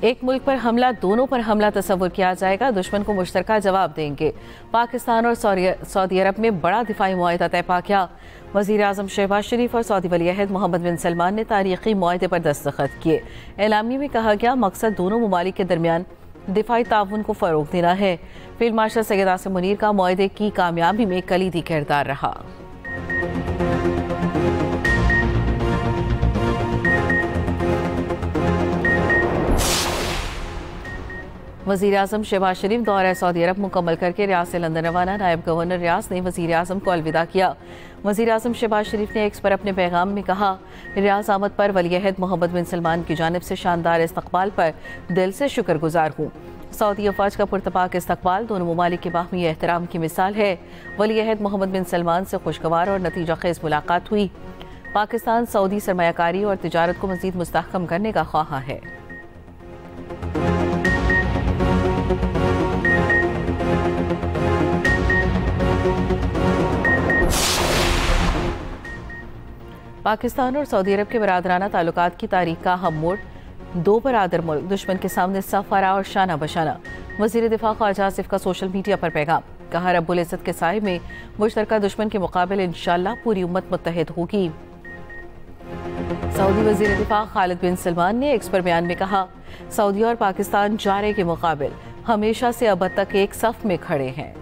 एक मुल्क पर हमला, दोनों पर हमला तस्वुर किया जाएगा, दुश्मन को मुश्तरका जवाब देंगे। पाकिस्तान और सऊदी अरब में बड़ा दिफाई मुआहदा तय पा गया। वज़ीर आज़म शहबाज शरीफ और सऊदी वली अहद मोहम्मद बिन सलमान ने तारीखी मुआहदे पर दस्तखत किए। एलामी में कहा गया, मकसद दोनों ममालिक के दरमियान दिफाई ताउन को फ़रोग देना है। फील्ड मार्शल सैयद आसिम मुनीर का मुआहदे की कामयाबी में कलीदी किरदार रहा। वज़ीर आज़म शहबाज शरीफ दौरा सऊदी अरब मुकम्मल करके रियाज से लंदन रवाना। नायब गवर्नर रियाज ने वज़ीर आज़म को अलविदा किया। वज़ीर आज़म शहबाज शरीफ ने एक्स पर अपने पैगाम में कहा, रियाज आमद पर वली अहद मोहम्मद बिन सलमान की जानिब से शानदार इस्तकबाल पर दिल से शुक्रगुजार हूँ। सऊदी अफवाज का पुरतपाक इस्तकबाल दोनों ममालिक के बाहमी एहतराम की मिसाल है। वली अहद मोहम्मद बिन सलमान से खुशगवार और नतीजा खेज मुलाकात हुई। पाकिस्तान सऊदी सरमायाकारी और तिजारत को मज़ीद मुस्तहकम करने का ख्वाहा है। पाकिस्तान और सऊदी अरब के बरादराना ताल्लुकात की तारीख का अहम मोड़, दो बरादर मुल्क दुश्मन के सामने सफारा और शाना बशाना। वज़ीर दिफा ख्वाजा आसिफ का सोशल मीडिया पर पैगाम, कहा रब्बुल इज़्ज़त के साए में मुश्तरका दुश्मन के मुकाबले इंशाअल्लाह पूरी उम्मत मुत्तहिद होगी। सऊदी वज़ीर दिफा खालिद बिन सलमान ने एक्स पर बयान में कहा, सऊदी और पाकिस्तान जारे के मुकाबिल हमेशा से अब तक एक सफ में खड़े हैं।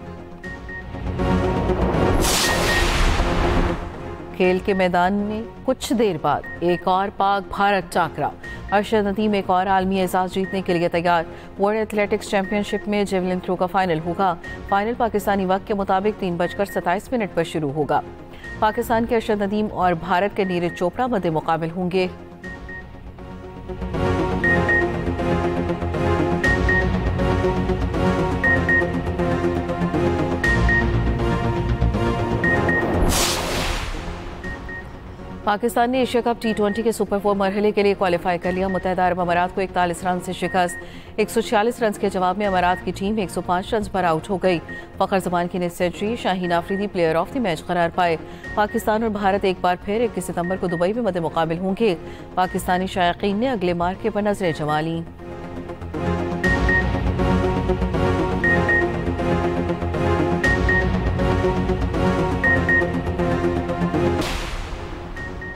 खेल के मैदान में कुछ देर बाद एक और पाक भारत टाकरा। अरशद नदीम एक और आलमी एजाज जीतने के लिए तैयार। वर्ल्ड एथलेटिक्स चैंपियनशिप में जेवलिन थ्रो का फाइनल होगा। फाइनल पाकिस्तानी वक्त के मुताबिक 3:27 पर शुरू होगा। पाकिस्तान के अरशद नदीम और भारत के नीरज चोपड़ा मद्दे मुकाबिल होंगे। पाकिस्तान ने एशिया कप T20 के सुपर 4 मरहले के लिए क्वालिफाई कर लिया। मुत्तहिदा अरब अमारात को 41 रन से शिकस्त। 146 रन के जवाब में अमारात की टीम 105 रन पर आउट हो गई। फखर जमान की ने century, Shaheen Afridi player of the match करार पाए। पाकिस्तान और भारत एक बार फिर 21 सितंबर को दुबई में मद्दे मुकाबिल होंगे। पाकिस्तानी शायकीन ने अगले मार्के पर नजरें जमा ली।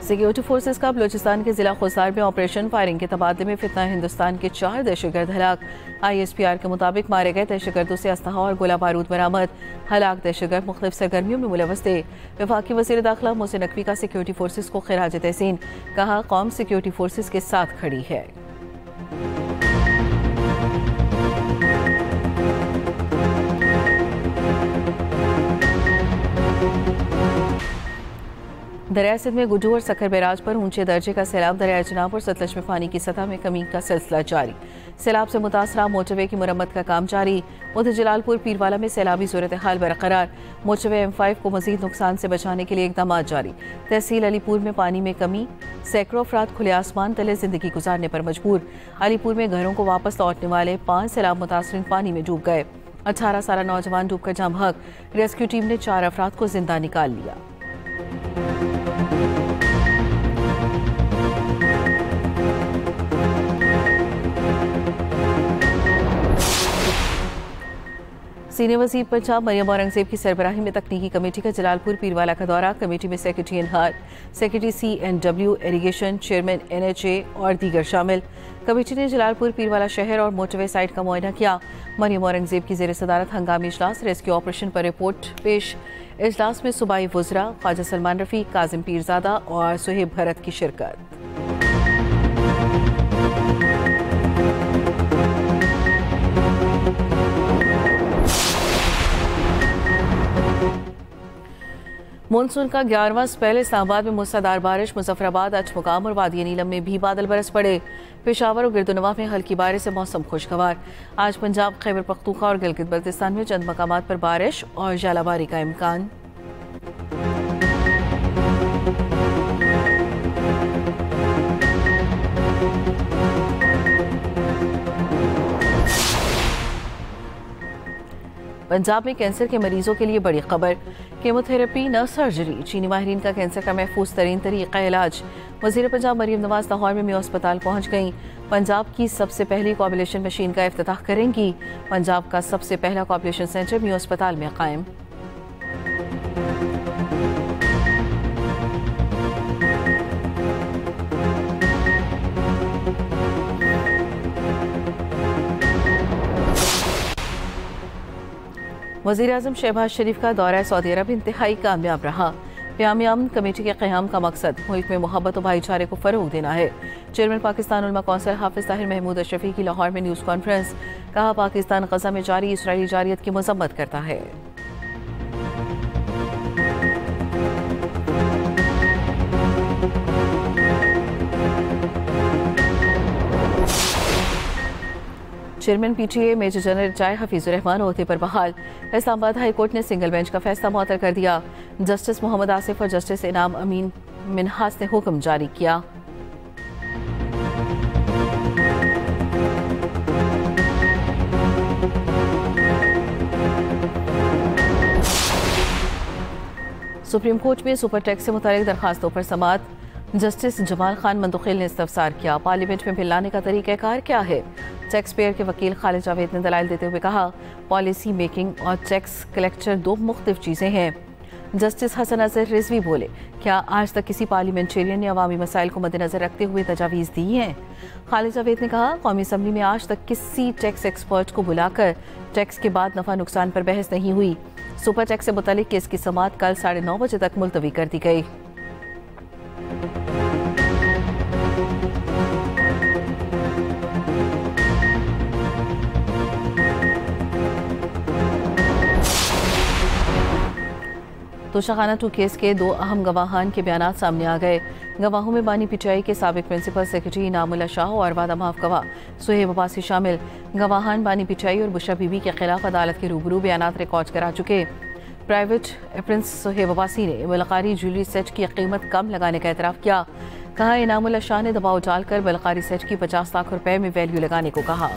सिक्योरिटी फोर्सेस का बलूचिस्तान के जिला खुसार में ऑपरेशन फायरिंग के तबादले में फितना, हिंदुस्तान के 4 दहशतगर्द हलाक। ISPR के मुताबिक मारे गए दहशतगर्दों से अस्तहा और गोला बारूद बरामद। हलाक दहशतगर्द मुख्तलिफ सरगर्मियों में मुलव्वस थे। वफाकी वज़ीर दाखिला मोहसिन नकवी का सिक्योरिटी फोर्सेस को खिराज तहसीन, कहा कौम सिक्योरिटी फोर्सेस के साथ खड़ी है। दरिया सिंध में गुड्डू और सखर बैराज पर ऊंचे दर्जे का सैलाब। दरिया चनाब और सतलज में पानी की सतह में कमी का सिलसिला जारी। सैलाब से मुतासरा मोटरवे की मुरम्मत का काम जारी। उधर जलालपुर पीरवाला में सैलाबी सूरत हाल बरकरार। मोटरवे M5 को मजीद नुकसान से बचाने के लिए इकदाम जारी। तहसील अलीपुर में पानी में कमी, सैकड़ों अफराद खुले आसमान तले जिंदगी गुजारने पर मजबूर। अलीपुर में घरों को वापस लौटने वाले 5 सैलाब मुतासरीन पानी में डूब गए। 18 साल नौजवान डूबकर जाम हक। रेस्क्यू टीम ने 4 अफराद को जिंदा निकाल लिया। सीनियर वज़ीर पंजाब मरियम औरंगजेब की सरबराही में तकनीकी कमेटी का जलालपुर पीरवाला का दौरा। कमेटी में सेक्रेटरी एनहार, secretary CNW, irrigation, chairman NHA और दीगर शामिल। कमेटी ने जलालपुर पीरवाला शहर और मोटरवे साइट का मुआयना किया। मरियम औरंगजेब की ज़ेर सदारत हंगामी इजलास, रेस्क्यू ऑपरेशन पर रिपोर्ट पेश। इजलास में सूबाई वज़रा ख्वाजा सलमान रफ़ी, काजिम पीरज़ादा और सुहेब भरत की शिरकत। मानसून का 11वां स्पेल। इस्लामाबाद में मूसलाधार बारिश। मुजफ्फराबाद, अचमुकाम और वादी नीलम में भी बादल बरस पड़े। पेशावर और गिरदुनवा में हल्की बारिश से मौसम खुशगवार। आज पंजाब, खैबर पख्तूनख्वा और गिलगित बल्तिस्तान में चंद मकामात पर बारिश और जालाबारी का इम्कान। पंजाब में कैंसर के मरीजों के लिए बड़ी खबर, केमोथेरेपी न सर्जरी, चीनी माहिरीन का कैंसर का महफूज तरीन तरीका इलाज। वजीर पंजाब मरीम नवाज लाहौर में मियो अस्पताल पहुंच गईं। पंजाब की सबसे पहली कोआगुलेशन मशीन का इफ्तिताह करेंगी। पंजाब का सबसे पहला कोआगुलेशन सेंटर मियो अस्पताल में कायम। वज़ीर-ए-आज़म शहबाज शरीफ का दौरा सऊदी अरब इंतहाई कामयाब रहा। क़याम अमन कमेटी के क़याम का मकसद मुल्क में मोहब्बत और भाईचारे को फ़रोग़ देना है। चेयरमैन पाकिस्तान उलमा कौंसिल हाफिज़ ताहिर महमूद अशरफी की लाहौर में न्यूज़ कॉन्फ्रेंस, कहा पाकिस्तान गज़ा में जारी इसराइली जारियत की मज़म्मत करता है। Chairman PTA major general retired Hafeezur Rehman ओहदे पर बहाल। इस्लामाबाद हाई कोर्ट ने सिंगल बेंच का फैसला मुअत्तल कर दिया। जस्टिस मोहम्मद आसिफ और जस्टिस इनाम अमीन मिन्हास ने हुक्म जारी किया। सुप्रीम कोर्ट में सुपर टैक्स से मुतालिक दरखास्तों पर समाअत। जस्टिस जमाल खान मंदुखिल ने इस्तफसार किया, पार्लियामेंट में बिल लाने का तरीक़ाकार क्या है। टैक्स पेयर के वकील खालिद जावेद ने दलाइल देते हुए कहा, पॉलिसी मेकिंग और टैक्स कलेक्टर दो मुख्तलिफ चीज़ें हैं। जस्टिस हसन अजहर रिजवी बोले, क्या आज तक किसी पार्लियामेंटेरियन ने अवामी मसाइल को मद्देनजर रखते हुए तजावीज़ दी हैं। खालिद जावेद ने कहा, कौमी असम्बली में आज तक किसी टैक्स एक्सपर्ट को बुलाकर टैक्स के बाद नफा नुकसान पर बहस नहीं हुई। सुपर टैक्स से मुतालिक केस की समाअत कल 9:30 बजे तक मुलतवी कर दी गई। तोशाखाना 2 केस के 2 अहम गवाहान के बयान सामने आ गए। गवाहों में बानी पीटीआई के साबिक प्रिंसिपल सेक्रेटरी इनामुल्लाह शाह और वादा माफ गवाह सुहेब अब्बासी शामिल। गवाहान बानी पीटीआई और बुशरा बीबी के खिलाफ अदालत के रूबरू बयान रिकॉर्ड करा चुके। प्राइवेट प्रिंस सुहेब अब्बासी ने बलकारी ज्वेलरी सेट की कीमत कम लगाने का एतराफ़ किया। कहा, इनामुल्लाह शाह ने दबाव डालकर बलकारी सेट की 50 लाख रुपए में वैल्यू लगाने को कहा।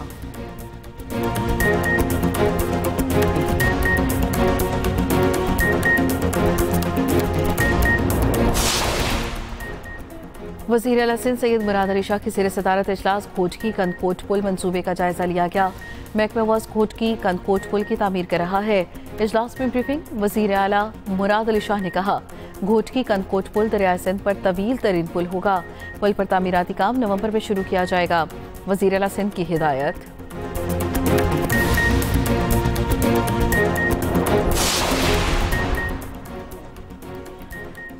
वज़ीर आला सिंध सैयद मुराद अली शाह की ज़ेर सदारत इजलास घोटकी कंदकोट पुल मंसूबे का जायजा लिया गया। महकमा वास घोटकी कंदकोट पुल की तामीर कर रहा है। इजलास में ब्रीफिंग, वज़ीर आला मुराद अली शाह ने कहा, घोटकी कंदकोट पुल दरियाए सिंध पर तवील तरीन पुल होगा। पुल पर तामीराती काम नवंबर में शुरू किया जाएगा। वज़ीर आला सिंध की हिदायत।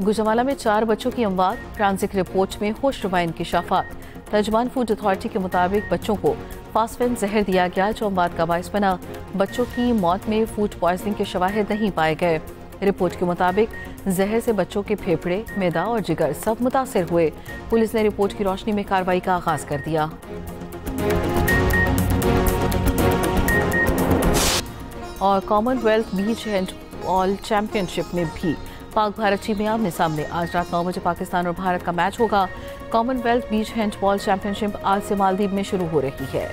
गुजरावाला में 4 बच्चों की अमवात, ट्रांजिट रिपोर्ट में होशरुबा इंकिशाफात। तर्जुमान फूड अथॉरिटी के मुताबिक बच्चों को फास्फेन जहर दिया गया जो अमवात का बायस बना। बच्चों की मौत में फूड पॉइजनिंग के शवाहिद नहीं पाए गए। रिपोर्ट के मुताबिक जहर से बच्चों के फेफड़े, मैदा और जिगर सब मुतासिर हुए। पुलिस ने रिपोर्ट की रोशनी में कार्रवाई का आगाज कर दिया। और कॉमनवेल्थ बीच हैंडबॉल चैंपियनशिप में भी पाक भारत टीमें आमने सामने। आज रात 9 बजे पाकिस्तान और भारत का मैच होगा। कॉमनवेल्थ बीच हैंडबॉल चैंपियनशिप आज से मालदीव में शुरू हो रही है।